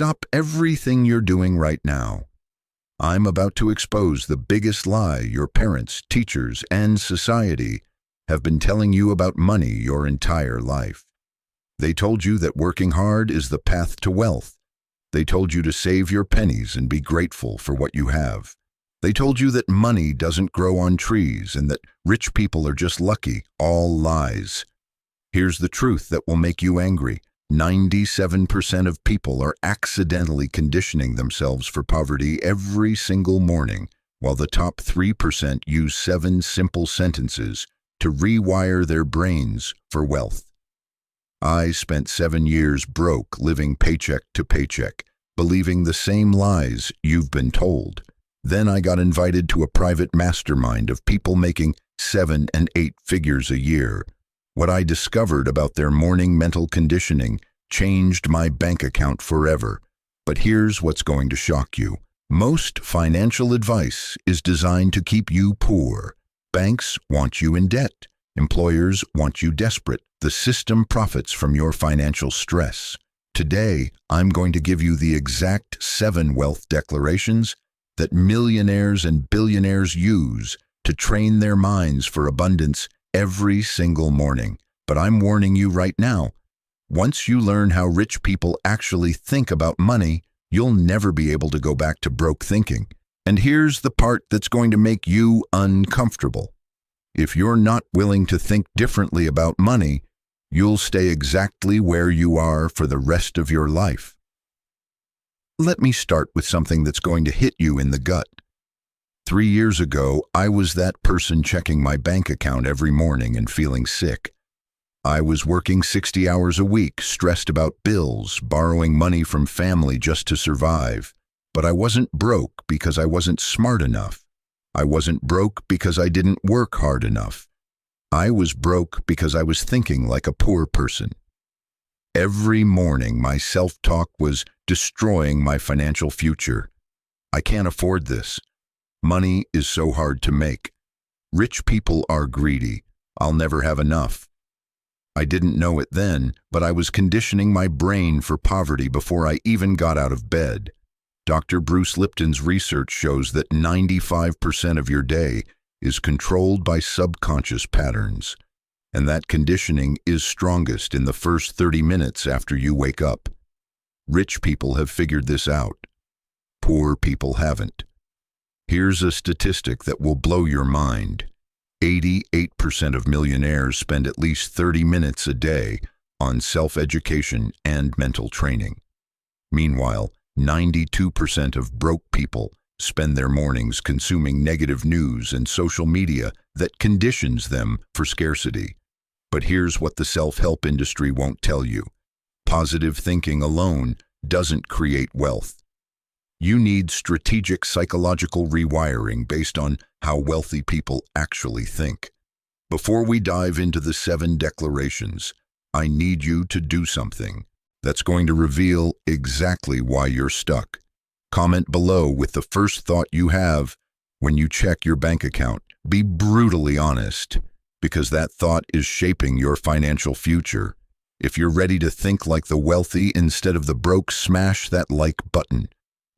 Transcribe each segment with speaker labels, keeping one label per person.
Speaker 1: stop everything you're doing right now. I'm about to expose the biggest lie your parents, teachers, and society have been telling you about money your entire life. They told you that working hard is the path to wealth. They told you to save your pennies and be grateful for what you have. They told you that money doesn't grow on trees and that rich people are just lucky. All lies. Here's the truth that will make you angry. 97% of people are accidentally conditioning themselves for poverty every single morning, while the top 3% use 7 simple sentences to rewire their brains for wealth. I spent 7 years broke, living paycheck to paycheck, believing the same lies you've been told. Then I got invited to a private mastermind of people making 7 and 8 figures a year. What I discovered about their morning mental conditioning changed my bank account forever. But here's what's going to shock you. Most financial advice is designed to keep you poor. Banks want you in debt. Employers want you desperate. The system profits from your financial stress. Today, I'm going to give you the exact 7 wealth declarations that millionaires and billionaires use to train their minds for abundance every single morning. But I'm warning you right now, once you learn how rich people actually think about money, you'll never be able to go back to broke thinking. And here's the part that's going to make you uncomfortable. If you're not willing to think differently about money, you'll stay exactly where you are for the rest of your life. Let me start with something that's going to hit you in the gut. 3 years ago, I was that person checking my bank account every morning and feeling sick. I was working 60 hours a week, stressed about bills, borrowing money from family just to survive. But I wasn't broke because I wasn't smart enough. I wasn't broke because I didn't work hard enough. I was broke because I was thinking like a poor person. Every morning, my self-talk was destroying my financial future. I can't afford this. Money is so hard to make. Rich people are greedy. I'll never have enough. I didn't know it then, but I was conditioning my brain for poverty before I even got out of bed. Dr. Bruce Lipton's research shows that 95% of your day is controlled by subconscious patterns, and that conditioning is strongest in the first 30 minutes after you wake up. Rich people have figured this out. Poor people haven't. Here's a statistic that will blow your mind. 88% of millionaires spend at least 30 minutes a day on self-education and mental training. Meanwhile, 92% of broke people spend their mornings consuming negative news and social media that conditions them for scarcity. But here's what the self-help industry won't tell you. Positive thinking alone doesn't create wealth. You need strategic psychological rewiring based on how wealthy people actually think. Before we dive into the 7 declarations, I need you to do something that's going to reveal exactly why you're stuck. Comment below with the first thought you have when you check your bank account. Be brutally honest, because that thought is shaping your financial future. If you're ready to think like the wealthy instead of the broke, smash that like button,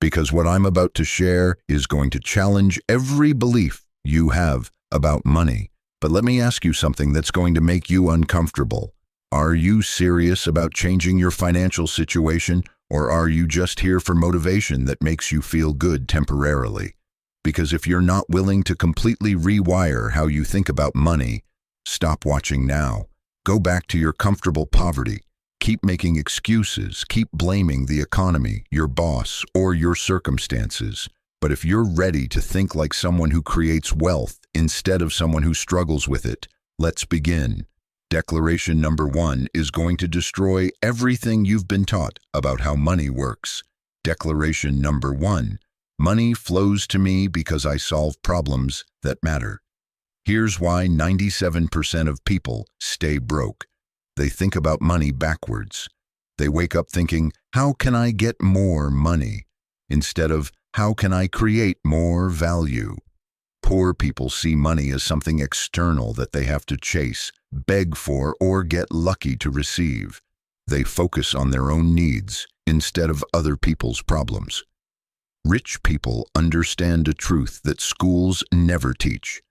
Speaker 1: because what I'm about to share is going to challenge every belief you have about money. But let me ask you something that's going to make you uncomfortable. Are you serious about changing your financial situation, or are you just here for motivation that makes you feel good temporarily? Because if you're not willing to completely rewire how you think about money, stop watching now. Go back to your comfortable poverty. Keep making excuses, keep blaming the economy, your boss, or your circumstances. But if you're ready to think like someone who creates wealth instead of someone who struggles with it, let's begin. Declaration number 1 is going to destroy everything you've been taught about how money works. Declaration number 1: money flows to me because I solve problems that matter. Here's why 97% of people stay broke. They think about money backwards. They wake up thinking, how can I get more money? Instead of, how can I create more value? Poor people see money as something external that they have to chase, beg for, or get lucky to receive. They focus on their own needs instead of other people's problems. Rich people understand a truth that schools never teach.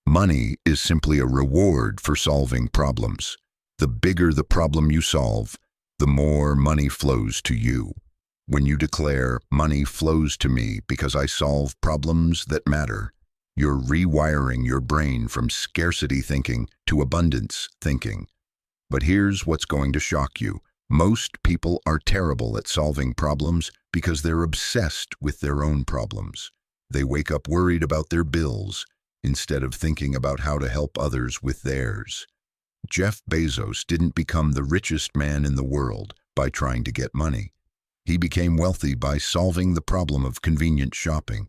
Speaker 1: Money is simply a reward for solving problems. The bigger the problem you solve, the more money flows to you. When you declare, "Money flows to me because I solve problems that matter," you're rewiring your brain from scarcity thinking to abundance thinking. But here's what's going to shock you. Most people are terrible at solving problems because they're obsessed with their own problems. They wake up worried about their bills instead of thinking about how to help others with theirs. Jeff Bezos didn't become the richest man in the world by trying to get money. He became wealthy by solving the problem of convenient shopping.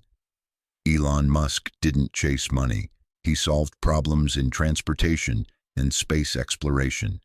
Speaker 1: Elon Musk didn't chase money. He solved problems in transportation and space exploration.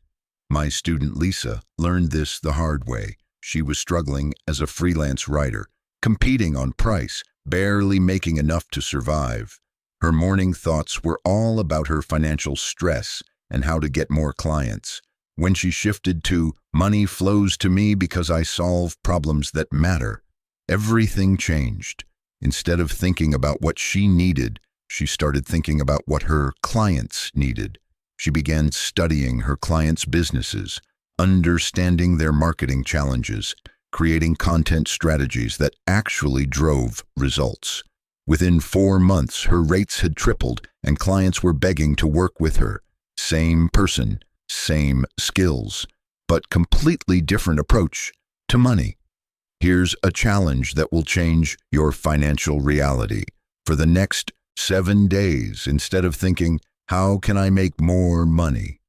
Speaker 1: My student Lisa learned this the hard way. She was struggling as a freelance writer, competing on price, barely making enough to survive. Her morning thoughts were all about her financial stress and how to get more clients. When she shifted to, "Money flows to me because I solve problems that matter," everything changed. Instead of thinking about what she needed, she started thinking about what her clients needed. She began studying her clients' businesses, understanding their marketing challenges, creating content strategies that actually drove results. Within 4 months, her rates had tripled and clients were begging to work with her. Same person, same skills, but completely different approach to money. Here's a challenge that will change your financial reality. For the next 7 days, instead of thinking, "How can I make more money?"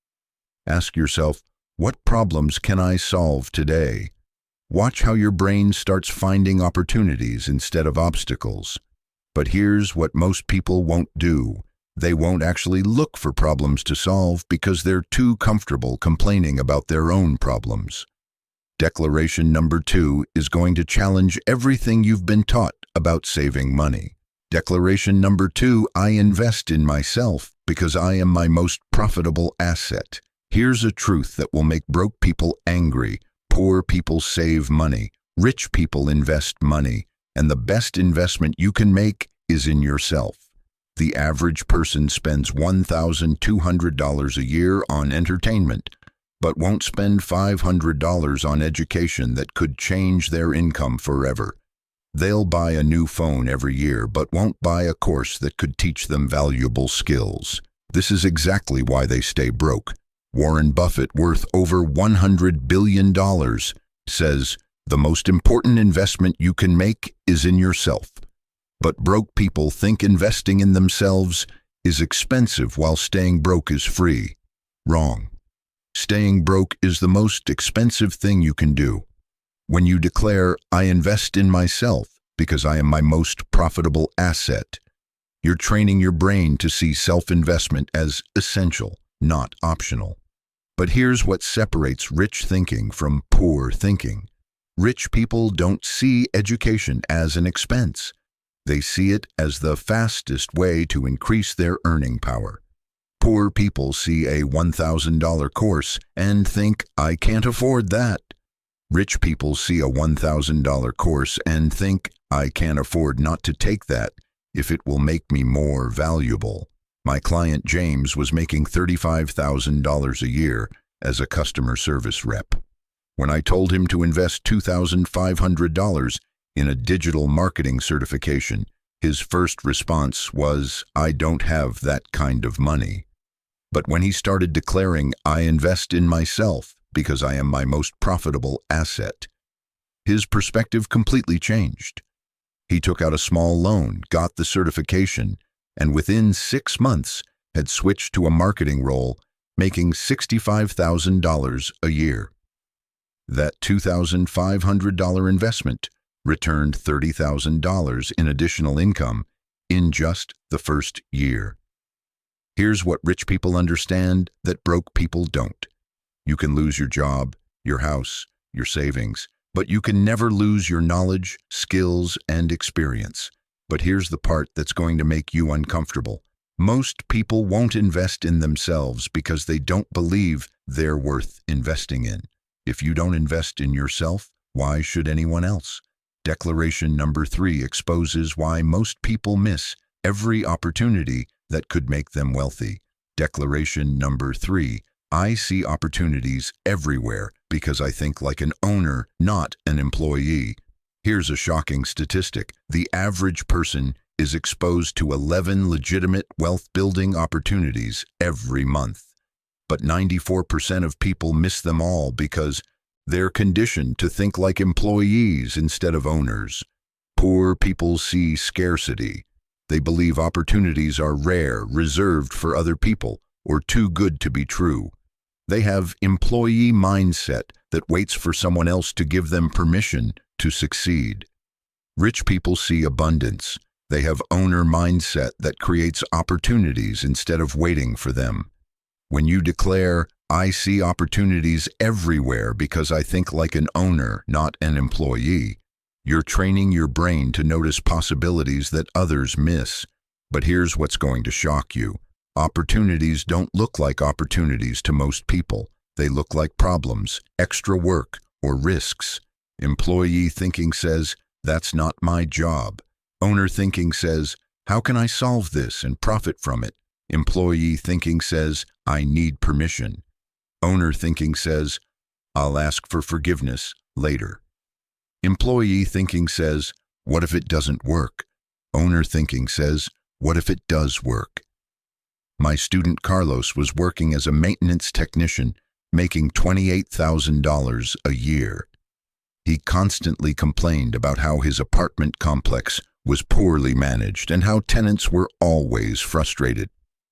Speaker 1: ask yourself, "What problems can I solve today?" Watch how your brain starts finding opportunities instead of obstacles. But here's what most people won't do. They won't actually look for problems to solve because they're too comfortable complaining about their own problems. Declaration number 2 is going to challenge everything you've been taught about saving money. Declaration number 2, I invest in myself because I am my most profitable asset. Here's a truth that will make broke people angry. Poor people save money. Rich people invest money. And the best investment you can make is in yourself. The average person spends $1,200 a year on entertainment, but won't spend $500 on education that could change their income forever. They'll buy a new phone every year, but won't buy a course that could teach them valuable skills. This is exactly why they stay broke. Warren Buffett, worth over $100 billion, says, "The most important investment you can make is in yourself." But broke people think investing in themselves is expensive while staying broke is free. Wrong. Staying broke is the most expensive thing you can do. When you declare, "I invest in myself because I am my most profitable asset," you're training your brain to see self-investment as essential, not optional. But here's what separates rich thinking from poor thinking. Rich people don't see education as an expense. They see it as the fastest way to increase their earning power. Poor people see a $1,000 course and think, "I can't afford that." Rich people see a $1,000 course and think, "I can't afford not to take that if it will make me more valuable." My client James was making $35,000 a year as a customer service rep. When I told him to invest $2,500 in a digital marketing certification, his first response was, "I don't have that kind of money." But when he started declaring, "I invest in myself because I am my most profitable asset," his perspective completely changed. He took out a small loan, got the certification, and within 6 months had switched to a marketing role, making $65,000 a year. That $2,500 investment returned $30,000 in additional income in just the first year. Here's what rich people understand that broke people don't. You can lose your job, your house, your savings, but you can never lose your knowledge, skills, and experience. But here's the part that's going to make you uncomfortable. Most people won't invest in themselves because they don't believe they're worth investing in. If you don't invest in yourself, why should anyone else? Declaration number 3 exposes why most people miss every opportunity that could make them wealthy. Declaration number 3: I see opportunities everywhere because I think like an owner, not an employee. Here's a shocking statistic. The average person is exposed to 11 legitimate wealth-building opportunities every month. But 94% of people miss them all because they're conditioned to think like employees instead of owners. Poor people see scarcity. They believe opportunities are rare, reserved for other people, or too good to be true. They have employee mindset that waits for someone else to give them permission to succeed. Rich people see abundance. They have owner mindset that creates opportunities instead of waiting for them. When you declare, I see opportunities everywhere because I think like an owner, not an employee, you're training your brain to notice possibilities that others miss. But here's what's going to shock you. Opportunities don't look like opportunities to most people. They look like problems, extra work, or risks. Employee thinking says, that's not my job. Owner thinking says, how can I solve this and profit from it? Employee thinking says, I need permission. Owner thinking says, I'll ask for forgiveness later. Employee thinking says, what if it doesn't work? Owner thinking says, what if it does work? My student Carlos was working as a maintenance technician, making $28,000 a year. He constantly complained about how his apartment complex was poorly managed and how tenants were always frustrated.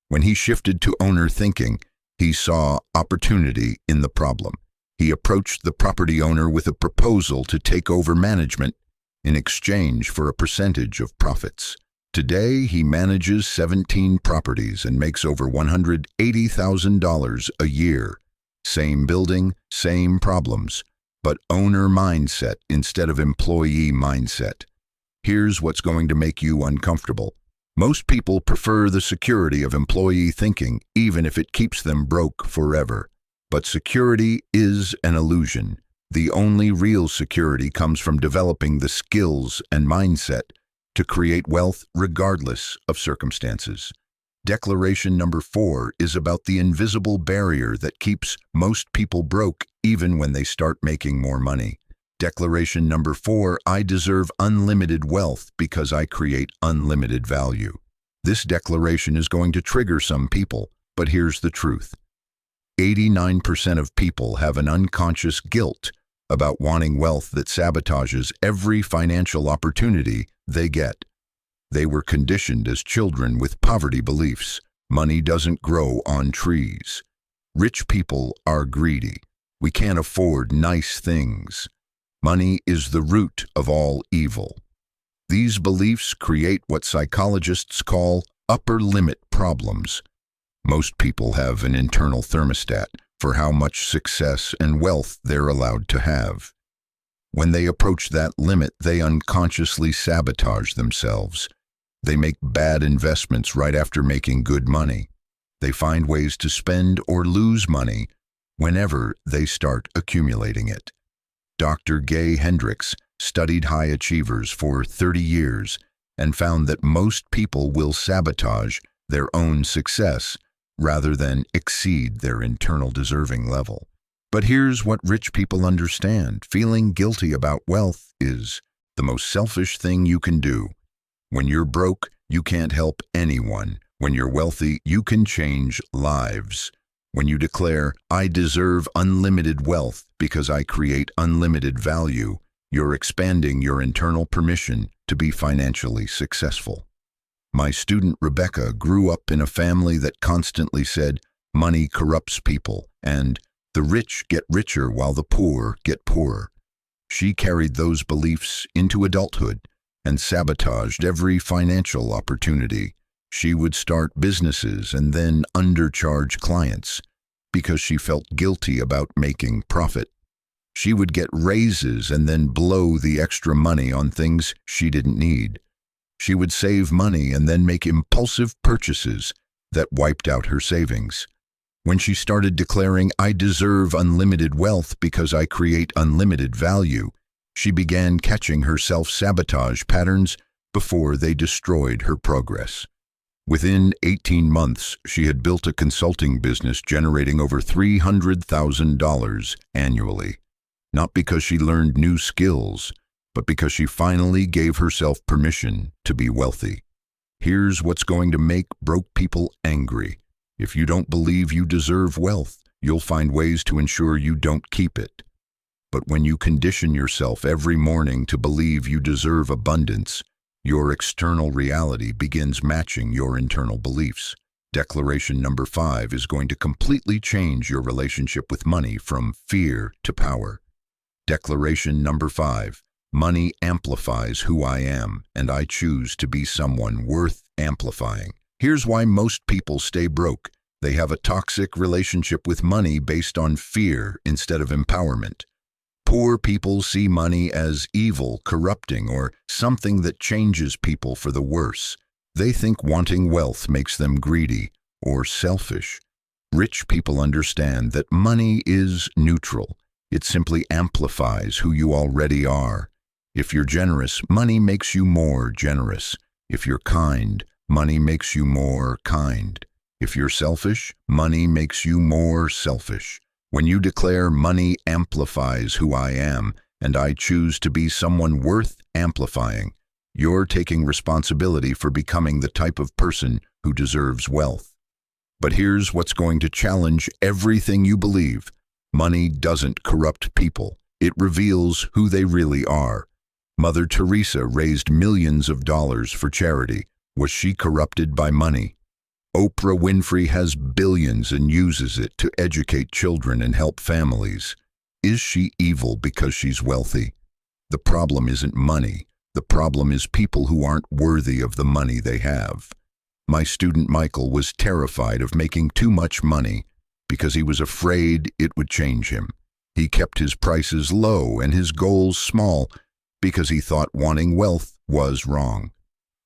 Speaker 1: When he shifted to owner thinking, he saw opportunity in the problem. He approached the property owner with a proposal to take over management in exchange for a percentage of profits. Today, he manages 17 properties and makes over $180,000 a year. Same building, same problems, but owner mindset instead of employee mindset. Here's what's going to make you uncomfortable. Most people prefer the security of employee thinking, even if it keeps them broke forever. But security is an illusion. The only real security comes from developing the skills and mindset to create wealth regardless of circumstances. Declaration number 4 is about the invisible barrier that keeps most people broke even when they start making more money. Declaration number 4, I deserve unlimited wealth because I create unlimited value. This declaration is going to trigger some people, but here's the truth. 89% of people have an unconscious guilt about wanting wealth that sabotages every financial opportunity they get. They were conditioned as children with poverty beliefs. Money doesn't grow on trees. Rich people are greedy. We can't afford nice things. Money is the root of all evil. These beliefs create what psychologists call upper limit problems. Most people have an internal thermostat for how much success and wealth they're allowed to have. When they approach that limit, they unconsciously sabotage themselves. They make bad investments right after making good money. They find ways to spend or lose money whenever they start accumulating it. Dr. Gay Hendricks studied high achievers for 30 years and found that most people will sabotage their own success rather than exceed their internal deserving level. But here's what rich people understand. Feeling guilty about wealth is the most selfish thing you can do. When you're broke, you can't help anyone. When you're wealthy, you can change lives. When you declare, I deserve unlimited wealth because I create unlimited value, you're expanding your internal permission to be financially successful. My student Rebecca grew up in a family that constantly said, money corrupts people, and the rich get richer while the poor get poorer. She carried those beliefs into adulthood and sabotaged every financial opportunity. She would start businesses and then undercharge clients because she felt guilty about making profit. She would get raises and then blow the extra money on things she didn't need. She would save money and then make impulsive purchases that wiped out her savings. When she started declaring, "I deserve unlimited wealth because I create unlimited value," she began catching her self-sabotage patterns before they destroyed her progress. Within 18 months, she had built a consulting business generating over $300,000 annually. Not because she learned new skills, but because she finally gave herself permission to be wealthy. Here's what's going to make broke people angry. If you don't believe you deserve wealth, you'll find ways to ensure you don't keep it. But when you condition yourself every morning to believe you deserve abundance, your external reality begins matching your internal beliefs. Declaration number 5 is going to completely change your relationship with money from fear to power. Declaration number 5. Money amplifies who I am, and I choose to be someone worth amplifying. Here's why most people stay broke. They have a toxic relationship with money based on fear instead of empowerment. Poor people see money as evil, corrupting, or something that changes people for the worse. They think wanting wealth makes them greedy or selfish. Rich people understand that money is neutral. It simply amplifies who you already are. If you're generous, money makes you more generous. If you're kind, money makes you more kind. If you're selfish, money makes you more selfish. When you declare money amplifies who I am, and I choose to be someone worth amplifying, you're taking responsibility for becoming the type of person who deserves wealth. But here's what's going to challenge everything you believe. Money doesn't corrupt people. It reveals who they really are. Mother Teresa raised millions of dollars for charity. Was she corrupted by money? Oprah Winfrey has billions and uses it to educate children and help families. Is she evil because she's wealthy? The problem isn't money. The problem is people who aren't worthy of the money they have. My student Michael was terrified of making too much money because he was afraid it would change him. He kept his prices low and his goals small because he thought wanting wealth was wrong.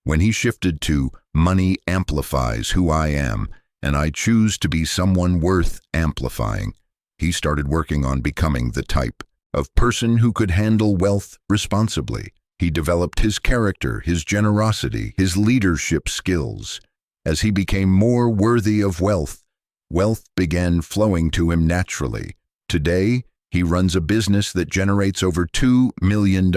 Speaker 1: When he shifted to money amplifies who I am, and I choose to be someone worth amplifying, he started working on becoming the type of person who could handle wealth responsibly. He developed his character, his generosity, his leadership skills. As he became more worthy of wealth, wealth began flowing to him naturally. Today, he runs a business that generates over $2 million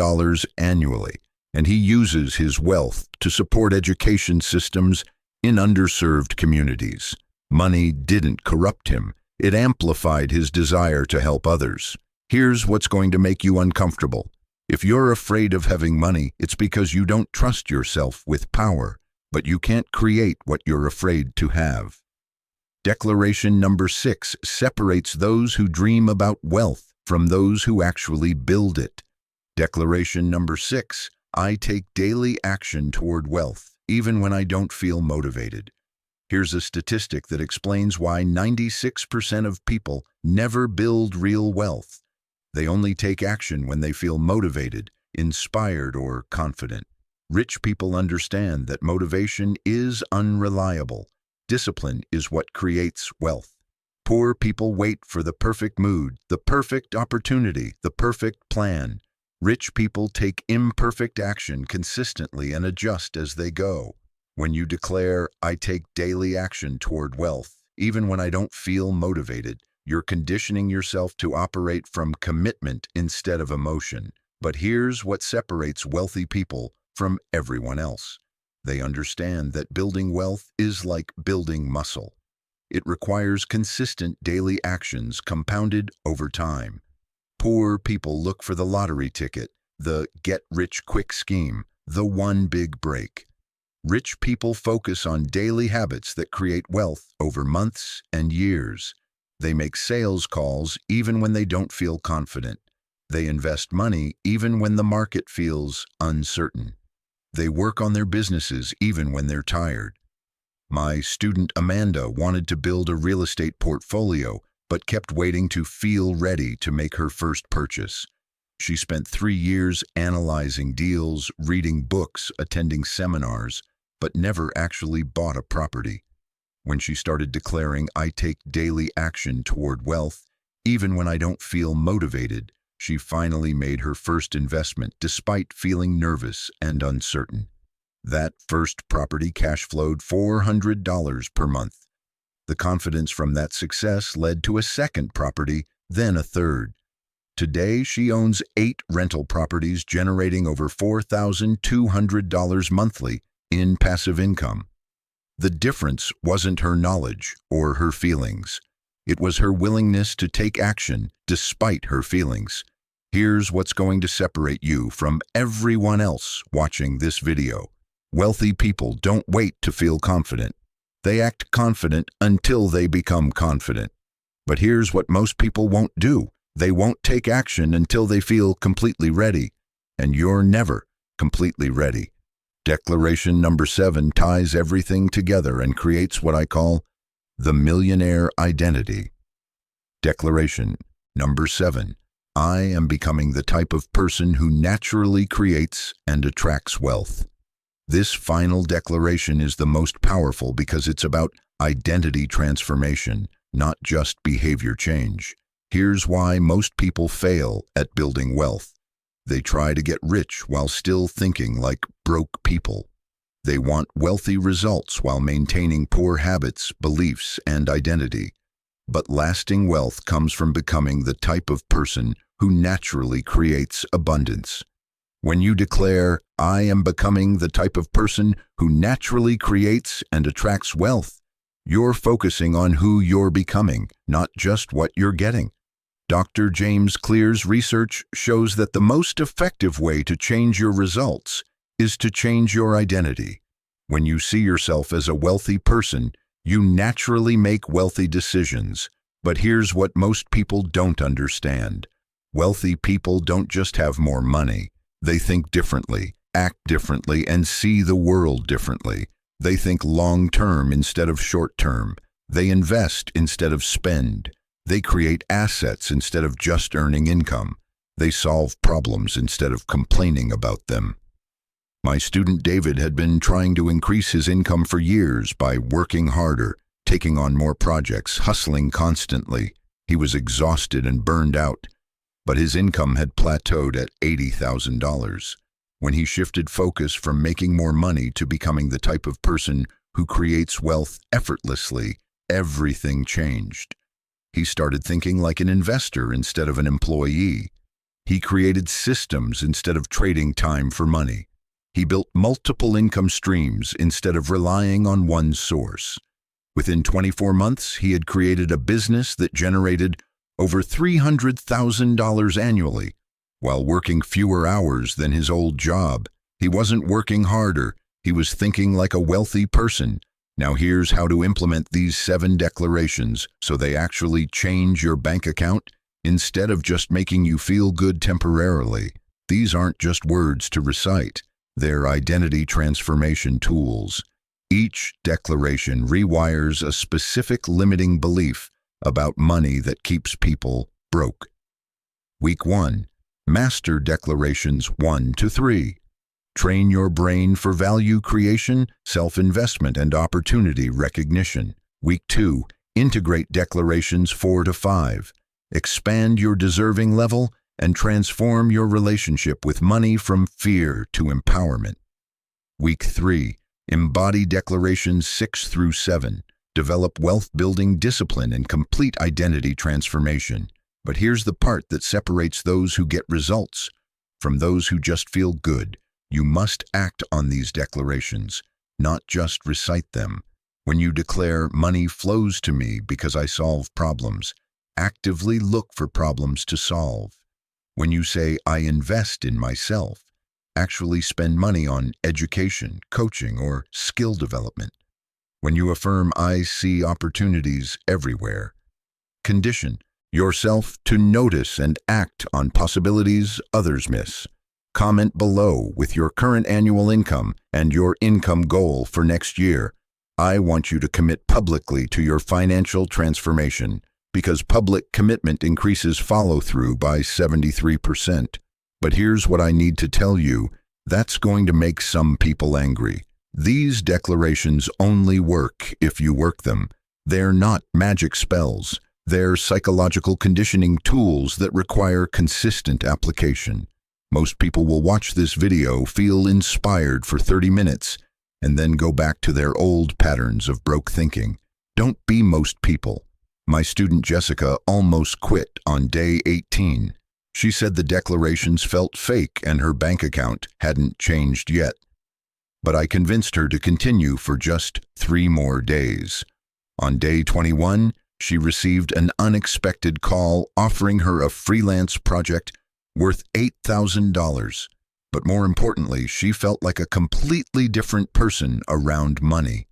Speaker 1: annually, and he uses his wealth to support education systems in underserved communities. Money didn't corrupt him. It amplified his desire to help others. Here's what's going to make you uncomfortable. If you're afraid of having money, it's because you don't trust yourself with power, but you can't create what you're afraid to have. Declaration number 6 separates those who dream about wealth from those who actually build it. Declaration number 6. I take daily action toward wealth, even when I don't feel motivated. Here's a statistic that explains why 96% of people never build real wealth. They only take action when they feel motivated, inspired, or confident. Rich people understand that motivation is unreliable. Discipline is what creates wealth. Poor people wait for the perfect mood, the perfect opportunity, the perfect plan. Rich people take imperfect action consistently and adjust as they go. When you declare, I take daily action toward wealth, even when I don't feel motivated, you're conditioning yourself to operate from commitment instead of emotion. But here's what separates wealthy people from everyone else. They understand that building wealth is like building muscle. It requires consistent daily actions compounded over time. Poor people look for the lottery ticket, the get-rich-quick scheme, the one big break. Rich people focus on daily habits that create wealth over months and years. They make sales calls even when they don't feel confident. They invest money even when the market feels uncertain. They work on their businesses even when they're tired. My student Amanda wanted to build a real estate portfolio, but kept waiting to feel ready to make her first purchase. She spent 3 years analyzing deals, reading books, attending seminars, but never actually bought a property. When she started declaring, "I take daily action toward wealth, even when I don't feel motivated," she finally made her first investment despite feeling nervous and uncertain. That first property cash flowed $400 per month. The confidence from that success led to a second property, then a third. Today, she owns 8 rental properties generating over $4,200 monthly in passive income. The difference wasn't her knowledge or her feelings. It was her willingness to take action despite her feelings. Here's what's going to separate you from everyone else watching this video. Wealthy people don't wait to feel confident. They act confident until they become confident. But here's what most people won't do. They won't take action until they feel completely ready. And you're never completely ready. Declaration number 7 ties everything together and creates what I call the millionaire identity. Declaration number 7. I am becoming the type of person who naturally creates and attracts wealth. This final declaration is the most powerful because it's about identity transformation, not just behavior change. Here's why most people fail at building wealth. They try to get rich while still thinking like broke people. They want wealthy results while maintaining poor habits, beliefs, and identity. But lasting wealth comes from becoming the type of person who naturally creates abundance. When you declare, "I am becoming the type of person who naturally creates and attracts wealth," you're focusing on who you're becoming, not just what you're getting. Dr. James Clear's research shows that the most effective way to change your results is to change your identity. When you see yourself as a wealthy person, you naturally make wealthy decisions. But here's what most people don't understand. Wealthy people don't just have more money. They think differently, act differently, and see the world differently. They think long-term instead of short-term. They invest instead of spend. They create assets instead of just earning income. They solve problems instead of complaining about them. My student David had been trying to increase his income for years by working harder, taking on more projects, hustling constantly. He was exhausted and burned out, but his income had plateaued at $80,000. When he shifted focus from making more money to becoming the type of person who creates wealth effortlessly, everything changed. He started thinking like an investor instead of an employee. He created systems instead of trading time for money. He built multiple income streams instead of relying on one source. Within 24 months, he had created a business that generated over $300,000 annually, while working fewer hours than his old job. He wasn't working harder, he was thinking like a wealthy person. Now here's how to implement these 7 declarations so they actually change your bank account instead of just making you feel good temporarily. These aren't just words to recite, they're identity transformation tools. Each declaration rewires a specific limiting belief about money that keeps people broke. Week 1. Master declarations 1 to 3. Train your brain for value creation, self-investment, and opportunity recognition. Week 2. Integrate declarations 4 to 5. Expand your deserving level and transform your relationship with money from fear to empowerment. Week 3. Embody declarations 6 through 7. Develop wealth-building discipline and complete identity transformation. But here's the part that separates those who get results from those who just feel good. You must act on these declarations, not just recite them. When you declare, "Money flows to me because I solve problems," actively look for problems to solve. When you say, "I invest in myself," actually spend money on education, coaching, or skill development. When you affirm, "I see opportunities everywhere," condition yourself to notice and act on possibilities others miss. Comment below with your current annual income and your income goal for next year. I want you to commit publicly to your financial transformation because public commitment increases follow-through by 73%. But here's what I need to tell you, that's going to make some people angry. These declarations only work if you work them. They're not magic spells. They're psychological conditioning tools that require consistent application. Most people will watch this video, feel inspired for 30 minutes, and then go back to their old patterns of broke thinking. Don't be most people. My student Jessica almost quit on day 18. She said the declarations felt fake and her bank account hadn't changed yet. But I convinced her to continue for just 3 more days. On day 21, she received an unexpected call offering her a freelance project worth $8,000. But more importantly, she felt like a completely different person around money.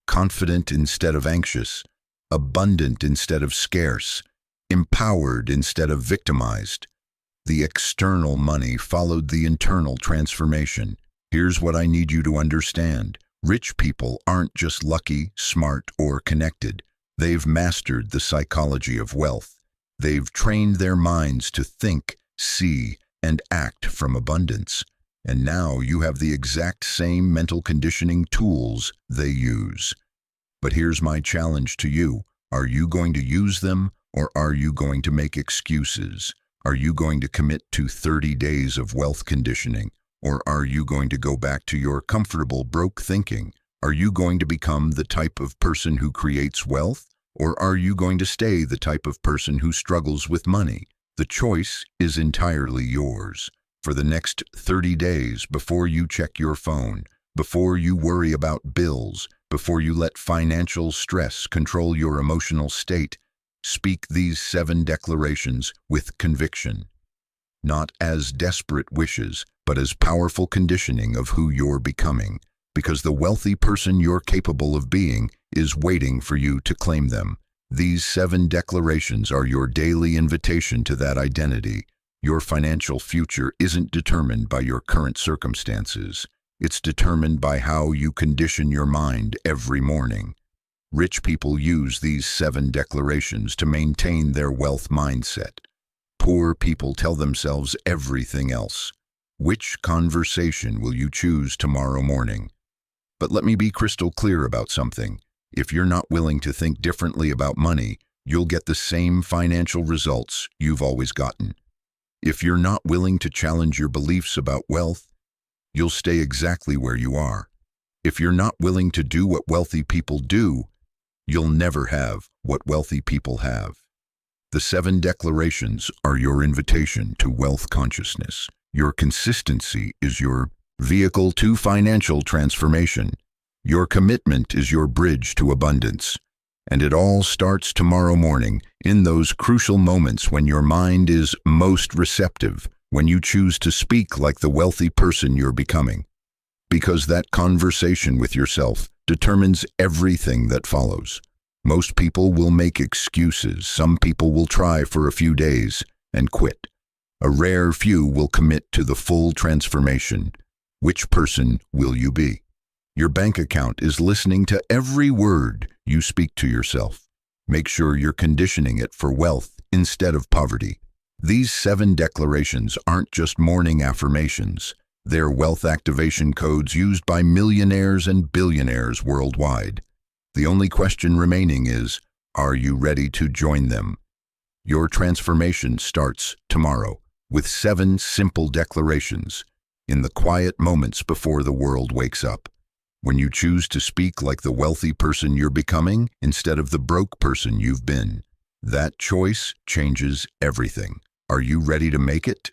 Speaker 1: Confident instead of anxious, abundant instead of scarce, empowered instead of victimized. The external money followed the internal transformation. Here's what I need you to understand. Rich people aren't just lucky, smart, or connected. They've mastered the psychology of wealth. They've trained their minds to think, see, and act from abundance. And now you have the exact same mental conditioning tools they use. But here's my challenge to you. Are you going to use them, or are you going to make excuses? Are you going to commit to 30 days of wealth conditioning? Or are you going to go back to your comfortable broke thinking? Are you going to become the type of person who creates wealth? Or are you going to stay the type of person who struggles with money? The choice is entirely yours. For the next 30 days, before you check your phone, before you worry about bills, before you let financial stress control your emotional state, speak these 7 declarations with conviction. Not as desperate wishes, but as powerful conditioning of who you're becoming, because the wealthy person you're capable of being is waiting for you to claim them. These 7 declarations are your daily invitation to that identity. Your financial future isn't determined by your current circumstances. It's determined by how you condition your mind every morning. Rich people use these 7 declarations to maintain their wealth mindset. Poor people tell themselves everything else. Which conversation will you choose tomorrow morning? But let me be crystal clear about something. If you're not willing to think differently about money, you'll get the same financial results you've always gotten. If you're not willing to challenge your beliefs about wealth, you'll stay exactly where you are. If you're not willing to do what wealthy people do, you'll never have what wealthy people have. The 7 declarations are your invitation to wealth consciousness. Your consistency is your vehicle to financial transformation. Your commitment is your bridge to abundance. And it all starts tomorrow morning, in those crucial moments when your mind is most receptive, when you choose to speak like the wealthy person you're becoming. Because that conversation with yourself determines everything that follows. Most people will make excuses. Some people will try for a few days and quit. A rare few will commit to the full transformation. Which person will you be? Your bank account is listening to every word you speak to yourself. Make sure you're conditioning it for wealth instead of poverty. These 7 declarations aren't just morning affirmations. They're wealth activation codes used by millionaires and billionaires worldwide. The only question remaining is, are you ready to join them? Your transformation starts tomorrow with 7 simple declarations in the quiet moments before the world wakes up. When you choose to speak like the wealthy person you're becoming instead of the broke person you've been, that choice changes everything. Are you ready to make it?